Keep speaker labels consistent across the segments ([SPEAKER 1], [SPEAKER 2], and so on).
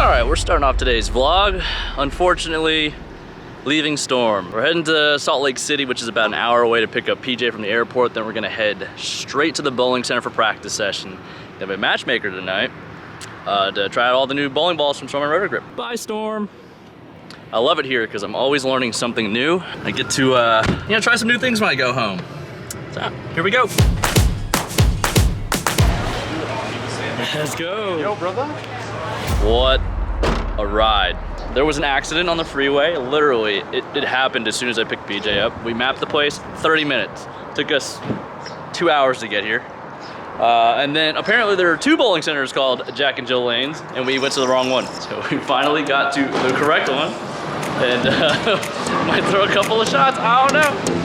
[SPEAKER 1] Alright, we're starting off today's vlog. Unfortunately, leaving Storm. We're heading to Salt Lake City, which is about an hour away to pick up PJ from the airport. Then we're gonna head straight to the bowling center for practice session. We have a matchmaker tonight to try out all the new bowling balls from Storm and Rotor Grip. Bye, Storm. I love it here because I'm always learning something new. I get to try some new things when I go home. So, here we go. Let's go.
[SPEAKER 2] Yo, brother.
[SPEAKER 1] What a ride. There was an accident on the freeway. Literally, it happened as soon as I picked PJ up. We mapped the place, 30 minutes. Took us 2 hours to get here. And then apparently there are two bowling centers called Jack and Jill Lanes, and we went to the wrong one. So we finally got to the correct one, and might throw a couple of shots, I don't know.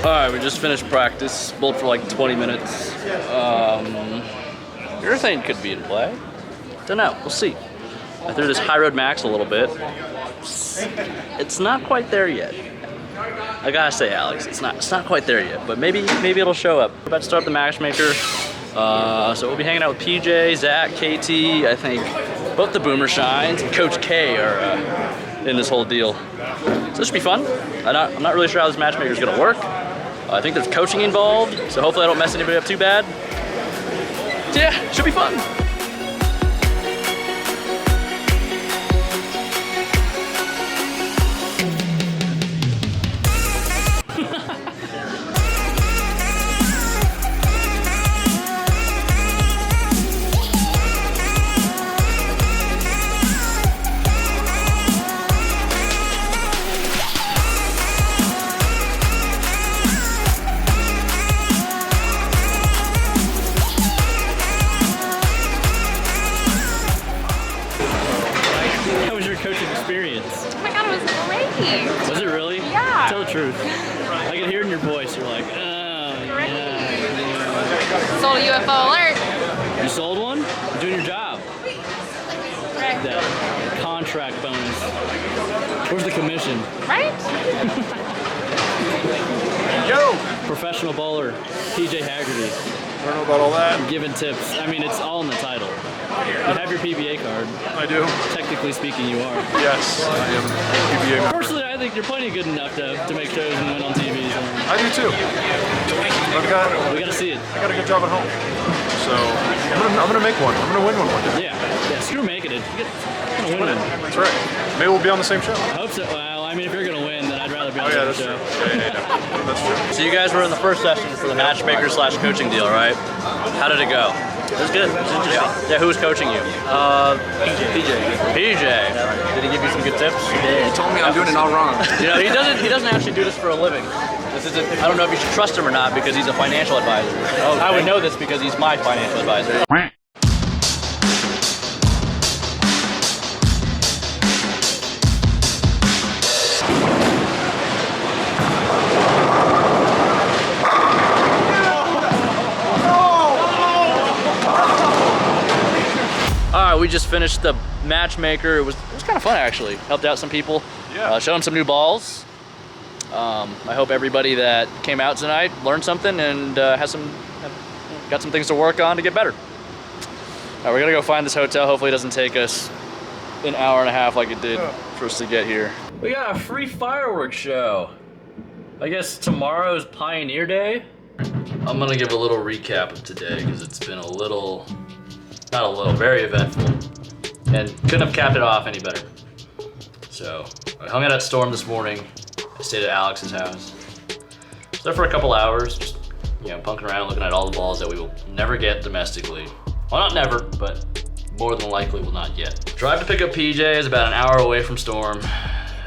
[SPEAKER 1] Alright, we just finished practice, bowled for like 20 minutes. Urethane could be in play. Don't know, we'll see. I threw this High Road Max a little bit. It's not quite there yet. I gotta say, Alex, it's not quite there yet, but maybe it'll show up. We're about to start the matchmaker. So we'll be hanging out with PJ, Zach, KT, I think both the Boomer Shines, and Coach K are in this whole deal. So this should be fun. I'm not really sure how this matchmaker is gonna work. I think there's coaching involved, so hopefully I don't mess anybody up too bad. So yeah, should be fun. Was it really?
[SPEAKER 3] Yeah.
[SPEAKER 1] Tell the truth. I can hear it in your voice. You're like, oh, yeah.
[SPEAKER 3] Sold a UFO alert.
[SPEAKER 1] You sold one? You're doing your job.
[SPEAKER 3] Right.
[SPEAKER 1] That contract bonus. Where's the commission?
[SPEAKER 3] Right?
[SPEAKER 2] Yo!
[SPEAKER 1] Professional bowler, PJ Haggerty.
[SPEAKER 2] I don't know about all that.
[SPEAKER 1] I'm giving tips. I mean, it's all in the title. You have your PBA card.
[SPEAKER 2] I do.
[SPEAKER 1] Technically speaking, you are.
[SPEAKER 2] Yes, I am PBA member.
[SPEAKER 1] Personally, I think you're plenty good enough to make shows and win on TV. So.
[SPEAKER 2] I do too.
[SPEAKER 1] We gotta see it.
[SPEAKER 2] I got a good job at home. So I'm gonna make one. I'm gonna win one day.
[SPEAKER 1] Yeah. Screw making it. You're gonna win it.
[SPEAKER 2] That's right. Maybe we'll be on the same show.
[SPEAKER 1] I hope so. Well, I mean, if you're gonna win, then I'd rather be on the
[SPEAKER 2] that's
[SPEAKER 1] same show.
[SPEAKER 2] true. Yeah. That's true.
[SPEAKER 1] So you guys were in the first session for the matchmaker / coaching deal, right? How did it go? It was good. It was interesting. Yeah, who was coaching you? PJ. PJ. Did he give you some good tips?
[SPEAKER 4] He told me I'm doing it all wrong.
[SPEAKER 1] You know, he doesn't actually do this for a living. I don't know if you should trust him or not because he's a financial advisor. Okay. I would know this because he's my financial advisor. We just finished the matchmaker. It was kind of fun actually. Helped out some people.
[SPEAKER 2] Yeah.
[SPEAKER 1] Showed them some new balls. I hope everybody that came out tonight learned something and got some things to work on to get better. We're gonna go find this hotel. Hopefully it doesn't take us an hour and a half like it did for us to get here. We got a free fireworks show. I guess tomorrow's Pioneer Day. I'm gonna give a little recap of today because it's been a little Not a little, very eventful. And couldn't have capped it off any better. So I hung out at Storm this morning. I stayed at Alex's house. Was there for a couple hours, just punking around, looking at all the balls that we will never get domestically. Well, not never, but more than likely will not get. Drive to pick up PJ is about an hour away from Storm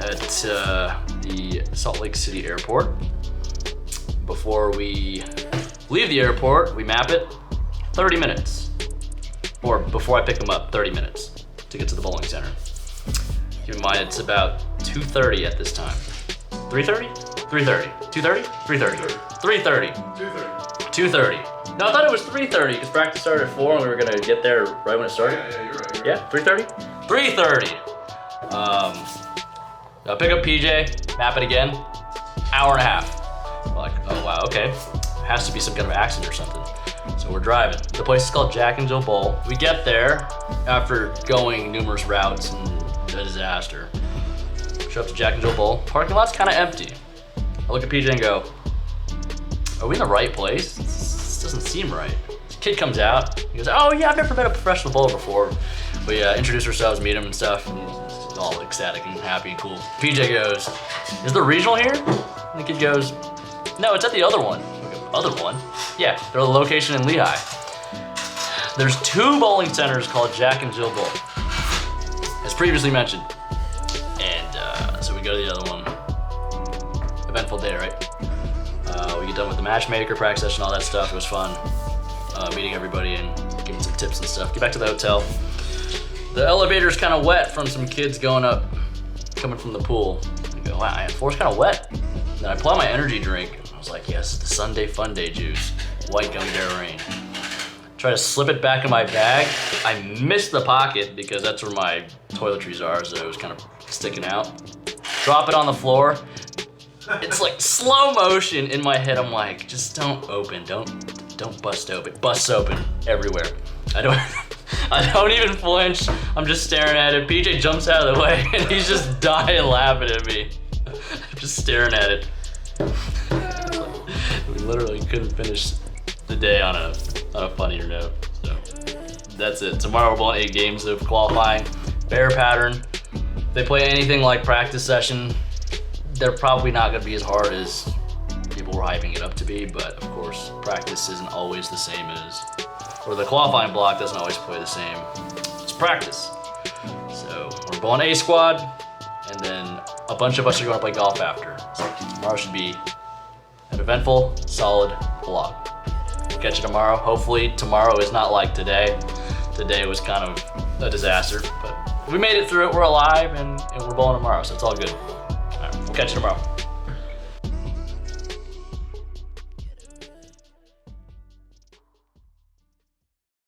[SPEAKER 1] at the Salt Lake City airport. Before we leave the airport, we map it, 30 minutes. Or before I pick him up, 30 minutes to get to the bowling center. Keep in mind, it's about 2:30 at this time. 3:30? 3:30. 2:30? 3:30. 3:30. 2:30. No, I thought it was 3:30 because practice started at 4 and we were gonna get there right when it started.
[SPEAKER 2] Yeah, you're right.
[SPEAKER 1] Yeah, 3:30? 3:30. I'll pick up PJ, map it again, hour and a half. We're like, oh wow, okay. Has to be some kind of accident or something. So we're driving. The place is called Jack and Jill Bowl. We get there after going numerous routes and a disaster. Show up to Jack and Jill Bowl. Parking lot's kind of empty. I look at PJ and go, are we in the right place? This doesn't seem right. This kid comes out. He goes, oh yeah, I've never been a professional bowler before. We introduce ourselves, meet him and stuff. And he's all ecstatic and happy and cool. PJ goes, is the regional here? And the kid goes, no, it's at the other one. I go, other one? Yeah, they're a location in Lehigh. There's 2 bowling centers called Jack and Jill Bowl, as previously mentioned. And so we go to the other one. Eventful day, right? We get done with the matchmaker, practice session, all that stuff. It was fun. Meeting everybody and giving some tips and stuff. Get back to the hotel. The elevator's kind of wet from some kids going up, coming from the pool. I go, wow, the floor's kind of wet. And then I pull out my energy drink. I was like, yes, the Sunday Fun Day juice. White gummy bear rain. Try to slip it back in my bag. I missed the pocket because that's where my toiletries are, so it was kind of sticking out. Drop it on the floor. It's like slow motion in my head. I'm like, just don't open, don't bust open. Busts open everywhere. I don't even flinch. I'm just staring at it. PJ jumps out of the way and he's just dying laughing at me. I'm just staring at it. We literally couldn't finish the day on a funnier note. So that's it. Tomorrow we're bowling 8 games of qualifying. Bear pattern. If they play anything like practice session, they're probably not gonna be as hard as people were hyping it up to be, but of course, practice isn't always the same as, or the qualifying block doesn't always play the same as practice. So we're bowling A squad, and then a bunch of us are gonna play golf after. So tomorrow should be an eventful, solid vlog. We'll catch you tomorrow. Hopefully tomorrow is not like today. Today was kind of a disaster, but we made it through it. We're alive and we're bowling tomorrow, so it's all good. All right, we'll catch you tomorrow.